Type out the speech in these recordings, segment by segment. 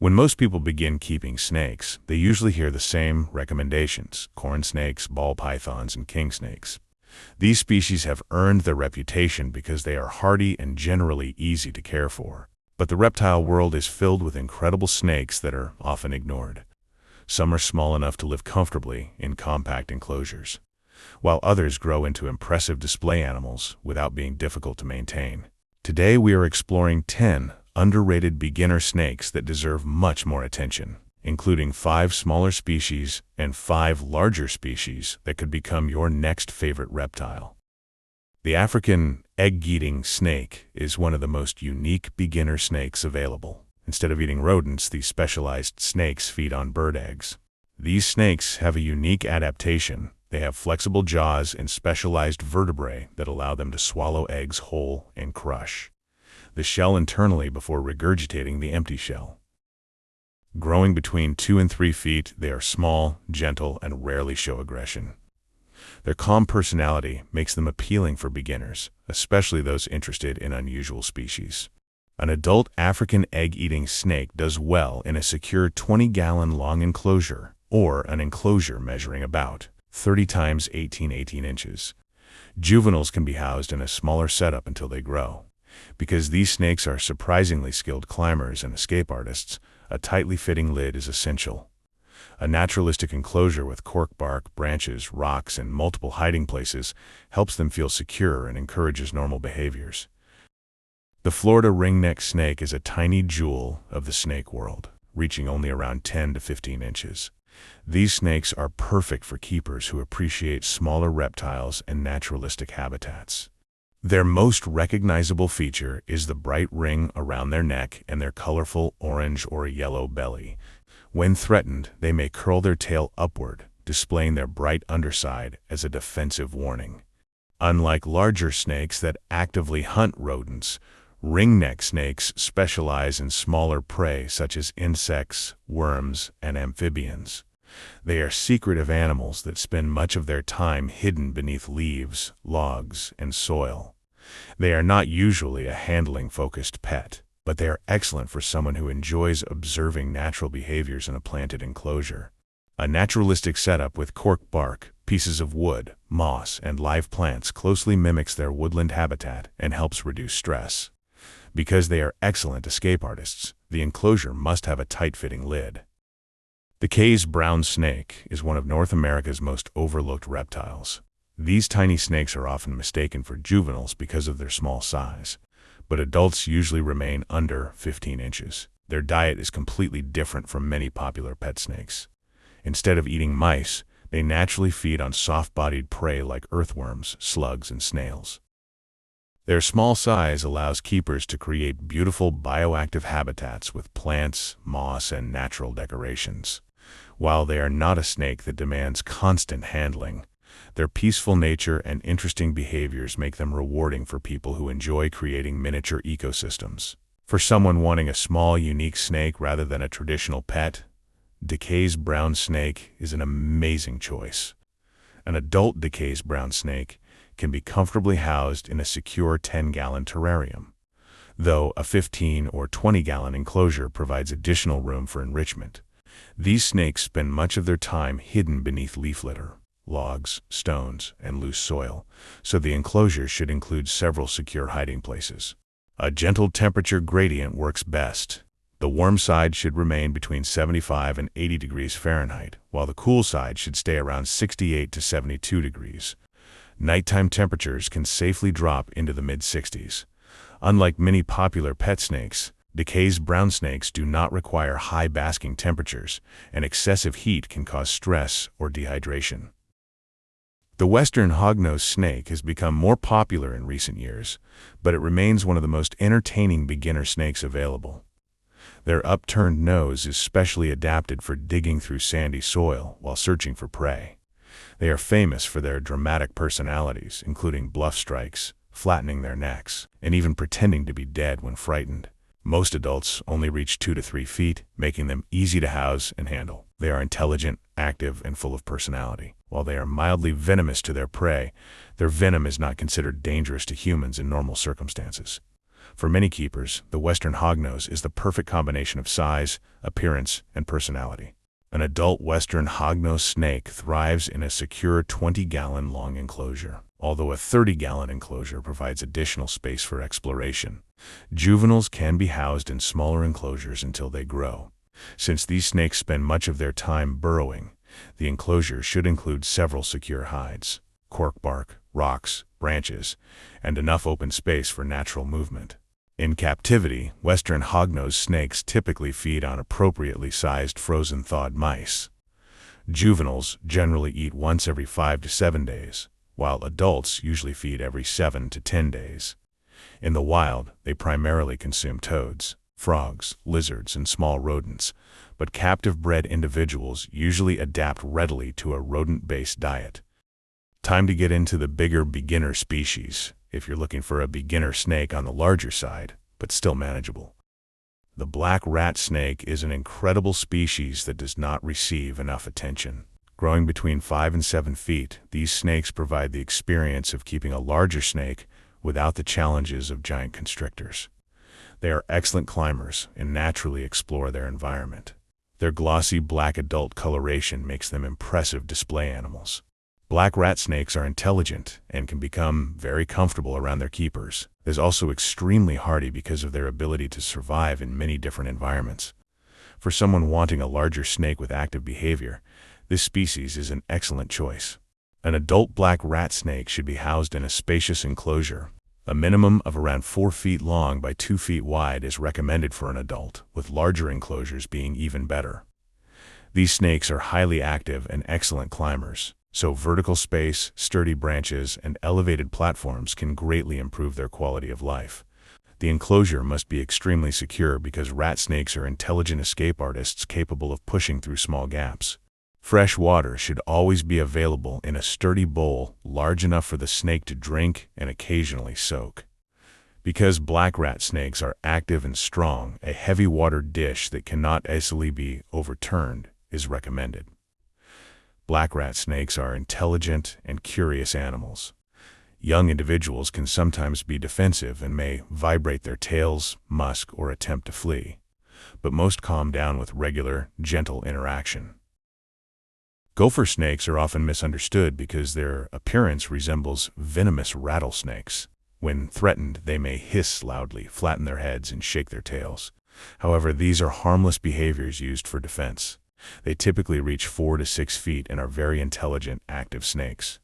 When most people begin keeping snakes, they usually hear the same recommendations: corn snakes, ball pythons, and king snakes. These species have earned their reputation because they are hardy and generally easy to care for. But the reptile world is filled with incredible snakes that are often ignored. Some are small enough to live comfortably in compact enclosures, while others grow into impressive display animals without being difficult to maintain. Today we are exploring 10 underrated beginner snakes that deserve much more attention, including 5 smaller species and 5 larger species that could become your next favorite reptile. The African egg-eating snake is one of the most unique beginner snakes available. Instead of eating rodents, these specialized snakes feed on bird eggs. These snakes have a unique adaptation. They have flexible jaws and specialized vertebrae that allow them to swallow eggs whole and crush the shell internally before regurgitating the empty shell. Growing between 2 and 3 feet, they are small, gentle, and rarely show aggression. Their calm personality makes them appealing for beginners, especially those interested in unusual species. An adult African egg-eating snake does well in a secure 20-gallon long enclosure, or an enclosure measuring about 30 times 18 inches. Juveniles can be housed in a smaller setup until they grow. Because these snakes are surprisingly skilled climbers and escape artists, a tightly fitting lid is essential. A naturalistic enclosure with cork bark, branches, rocks, and multiple hiding places helps them feel secure and encourages normal behaviors. The Florida ringneck snake is a tiny jewel of the snake world, reaching only around 10 to 15 inches. These snakes are perfect for keepers who appreciate smaller reptiles and naturalistic habitats. Their most recognizable feature is the bright ring around their neck and their colorful orange or yellow belly. When threatened, they may curl their tail upward, displaying their bright underside as a defensive warning. Unlike larger snakes that actively hunt rodents, ringneck snakes specialize in smaller prey such as insects, worms, and amphibians. They are secretive animals that spend much of their time hidden beneath leaves, logs, and soil. They are not usually a handling-focused pet, but they are excellent for someone who enjoys observing natural behaviors in a planted enclosure. A naturalistic setup with cork bark, pieces of wood, moss, and live plants closely mimics their woodland habitat and helps reduce stress. Because they are excellent escape artists, the enclosure must have a tight-fitting lid. DeKay's brown snake is one of North America's most overlooked reptiles. These tiny snakes are often mistaken for juveniles because of their small size, but adults usually remain under 15 inches. Their diet is completely different from many popular pet snakes. Instead of eating mice, they naturally feed on soft-bodied prey like earthworms, slugs, and snails. Their small size allows keepers to create beautiful bioactive habitats with plants, moss, and natural decorations. While they are not a snake that demands constant handling, their peaceful nature and interesting behaviors make them rewarding for people who enjoy creating miniature ecosystems. For someone wanting a small, unique snake rather than a traditional pet, DeKay's brown snake is an amazing choice. An adult DeKay's brown snake can be comfortably housed in a secure 10-gallon terrarium, though a 15 or 20-gallon enclosure provides additional room for enrichment. These snakes spend much of their time hidden beneath leaf litter, logs, stones, and loose soil, so the enclosure should include several secure hiding places. A gentle temperature gradient works best. The warm side should remain between 75 and 80 degrees Fahrenheit, while the cool side should stay around 68 to 72 degrees. Nighttime temperatures can safely drop into the mid-60s. Unlike many popular pet snakes, DeKay's brown snakes do not require high basking temperatures, and excessive heat can cause stress or dehydration. The western hognose snake has become more popular in recent years, but it remains one of the most entertaining beginner snakes available. Their upturned nose is specially adapted for digging through sandy soil while searching for prey. They are famous for their dramatic personalities, including bluff strikes, flattening their necks, and even pretending to be dead when frightened. Most adults only reach 2 to 3 feet, making them easy to house and handle. They are intelligent, active, and full of personality. While they are mildly venomous to their prey, their venom is not considered dangerous to humans in normal circumstances. For many keepers, the Western hognose is the perfect combination of size, appearance, and personality. An adult Western hognose snake thrives in a secure 20-gallon long enclosure, although a 30-gallon enclosure provides additional space for exploration. Juveniles can be housed in smaller enclosures until they grow. Since these snakes spend much of their time burrowing, the enclosure should include several secure hides, cork bark, rocks, branches, and enough open space for natural movement. In captivity, Western hognose snakes typically feed on appropriately sized frozen thawed mice. Juveniles generally eat once every 5 to 7 days, while adults usually feed every 7 to 10 days. In the wild, they primarily consume toads, frogs, lizards, and small rodents, but captive-bred individuals usually adapt readily to a rodent-based diet. Time to get into the bigger beginner species, if you're looking for a beginner snake on the larger side, but still manageable. The black rat snake is an incredible species that does not receive enough attention. Growing between 5 and 7 feet, these snakes provide the experience of keeping a larger snake without the challenges of giant constrictors. They are excellent climbers and naturally explore their environment. Their glossy black adult coloration makes them impressive display animals. Black rat snakes are intelligent and can become very comfortable around their keepers. They're also extremely hardy because of their ability to survive in many different environments. For someone wanting a larger snake with active behavior, this species is an excellent choice. An adult black rat snake should be housed in a spacious enclosure. A minimum of around 4 feet long by 2 feet wide is recommended for an adult, with larger enclosures being even better. These snakes are highly active and excellent climbers, so vertical space, sturdy branches, and elevated platforms can greatly improve their quality of life. The enclosure must be extremely secure because rat snakes are intelligent escape artists capable of pushing through small gaps. Fresh water should always be available in a sturdy bowl large enough for the snake to drink and occasionally soak. Because black rat snakes are active and strong, a heavy water dish that cannot easily be overturned is recommended. Black rat snakes are intelligent and curious animals. Young individuals can sometimes be defensive and may vibrate their tails, musk, or attempt to flee, but most calm down with regular, gentle interaction. Gopher snakes are often misunderstood because their appearance resembles venomous rattlesnakes. When threatened, they may hiss loudly, flatten their heads, and shake their tails. However, these are harmless behaviors used for defense. They typically reach 4 to 6 feet and are very intelligent, active snakes.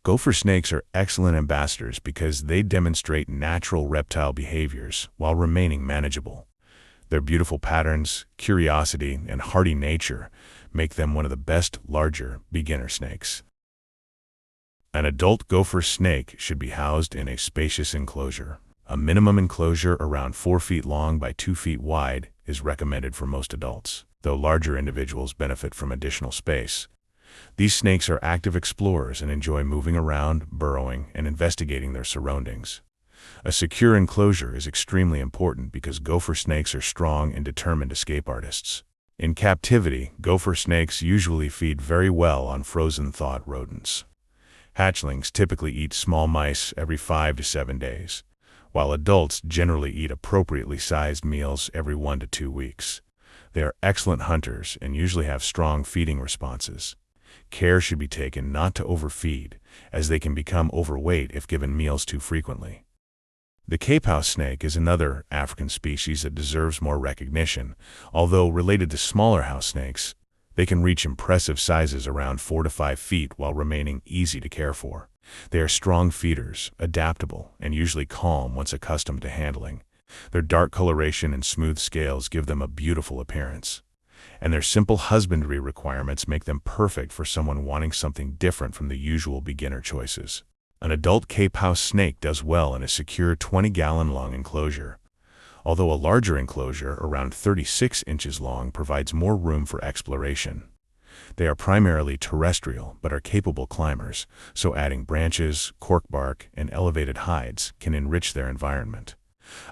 Gopher snakes are excellent ambassadors because they demonstrate natural reptile behaviors while remaining manageable. Their beautiful patterns, curiosity, and hardy nature make them one of the best larger beginner snakes. An adult gopher snake should be housed in a spacious enclosure. A minimum enclosure around 4 feet long by 2 feet wide is recommended for most adults, though larger individuals benefit from additional space. These snakes are active explorers and enjoy moving around, burrowing, and investigating their surroundings. A secure enclosure is extremely important because gopher snakes are strong and determined escape artists. In captivity, gopher snakes usually feed very well on frozen thawed rodents. Hatchlings typically eat small mice every 5 to 7 days, while adults generally eat appropriately sized meals every 1 to 2 weeks. They are excellent hunters and usually have strong feeding responses. Care should be taken not to overfeed, as they can become overweight if given meals too frequently. The Cape house snake is another African species that deserves more recognition. Although related to smaller house snakes, they can reach impressive sizes around 4 to 5 feet while remaining easy to care for. They are strong feeders, adaptable, and usually calm once accustomed to handling. Their dark coloration and smooth scales give them a beautiful appearance, and their simple husbandry requirements make them perfect for someone wanting something different from the usual beginner choices. An adult Cape house snake does well in a secure 20-gallon long enclosure, although a larger enclosure around 36 inches long provides more room for exploration. They are primarily terrestrial but are capable climbers, so adding branches, cork bark, and elevated hides can enrich their environment.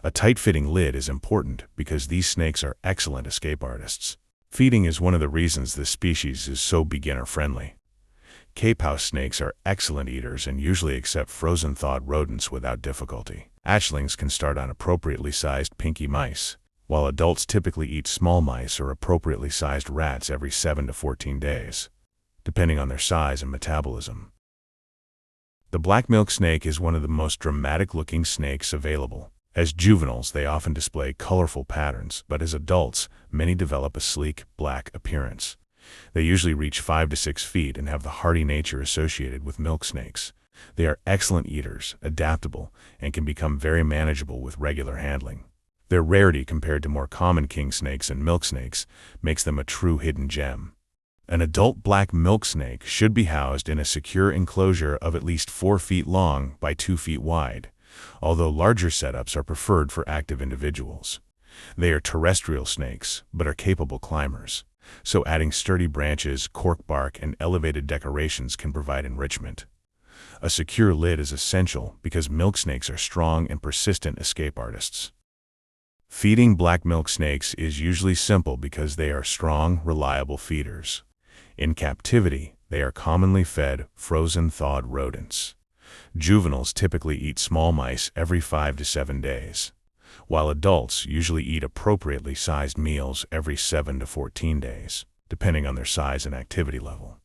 A tight-fitting lid is important because these snakes are excellent escape artists. Feeding is one of the reasons this species is so beginner-friendly. Cape house snakes are excellent eaters and usually accept frozen thawed rodents without difficulty. Hatchlings can start on appropriately sized pinky mice, while adults typically eat small mice or appropriately sized rats every 7 to 14 days, depending on their size and metabolism. The black milk snake is one of the most dramatic-looking snakes available. As juveniles, they often display colorful patterns, but as adults, many develop a sleek, black appearance. They usually reach 5 to 6 feet and have the hardy nature associated with milk snakes. They are excellent eaters, adaptable, and can become very manageable with regular handling. Their rarity compared to more common king snakes and milk snakes makes them a true hidden gem. An adult black milk snake should be housed in a secure enclosure of at least 4 feet long by 2 feet wide, although larger setups are preferred for active individuals. They are terrestrial snakes, but are capable climbers, so adding sturdy branches, cork bark, and elevated decorations can provide enrichment. A secure lid is essential because milk snakes are strong and persistent escape artists. Feeding black milk snakes is usually simple because they are strong, reliable feeders. In captivity, they are commonly fed frozen thawed rodents. Juveniles typically eat small mice every 5 to 7 days, while adults usually eat appropriately sized meals every 7 to 14 days, depending on their size and activity level.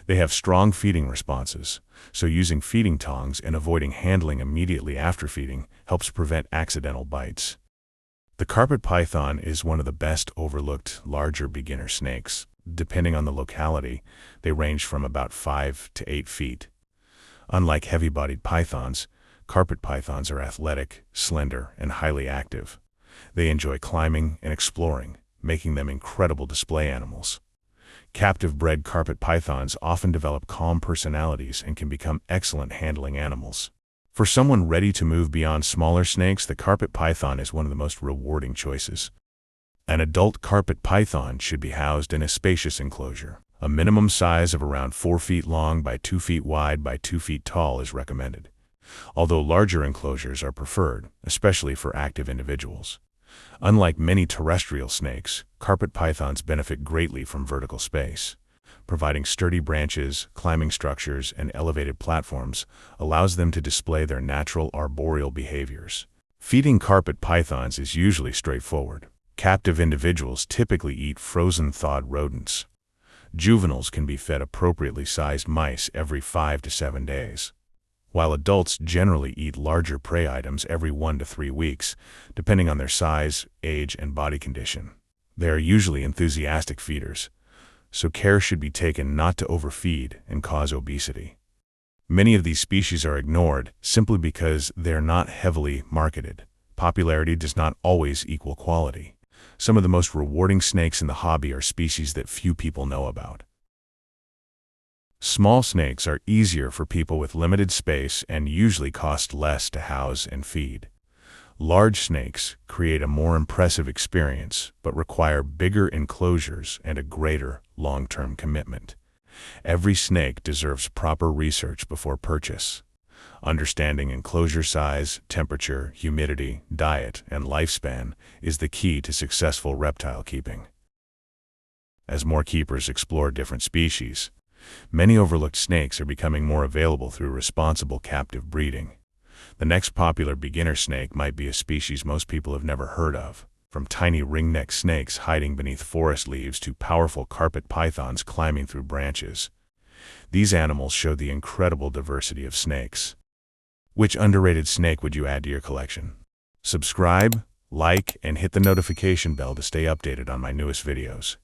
They have strong feeding responses, so using feeding tongs and avoiding handling immediately after feeding helps prevent accidental bites. The carpet python is one of the best overlooked larger beginner snakes. Depending on the locality, they range from about 5 to 8 feet. Unlike heavy-bodied pythons, carpet pythons are athletic, slender, and highly active. They enjoy climbing and exploring, making them incredible display animals. Captive-bred carpet pythons often develop calm personalities and can become excellent handling animals. For someone ready to move beyond smaller snakes, the carpet python is one of the most rewarding choices. An adult carpet python should be housed in a spacious enclosure. A minimum size of around 4 feet long by 2 feet wide by 2 feet tall is recommended, although larger enclosures are preferred, especially for active individuals. Unlike many terrestrial snakes, carpet pythons benefit greatly from vertical space. Providing sturdy branches, climbing structures, and elevated platforms allows them to display their natural arboreal behaviors. Feeding carpet pythons is usually straightforward. Captive individuals typically eat frozen thawed rodents. Juveniles can be fed appropriately sized mice every 5 to 7 days, while adults generally eat larger prey items every 1 to 3 weeks, depending on their size, age, and body condition. They are usually enthusiastic feeders, so care should be taken not to overfeed and cause obesity. Many of these species are ignored simply because they are not heavily marketed. Popularity does not always equal quality. Some of the most rewarding snakes in the hobby are species that few people know about. Small snakes are easier for people with limited space and usually cost less to house and feed. Large snakes create a more impressive experience but require bigger enclosures and a greater long-term commitment. Every snake deserves proper research before purchase. Understanding enclosure size, temperature, humidity, diet, and lifespan is the key to successful reptile keeping. As more keepers explore different species, many overlooked snakes are becoming more available through responsible captive breeding. The next popular beginner snake might be a species most people have never heard of, from tiny ringneck snakes hiding beneath forest leaves to powerful carpet pythons climbing through branches. These animals show the incredible diversity of snakes. Which underrated snake would you add to your collection? Subscribe, like, and hit the notification bell to stay updated on my newest videos.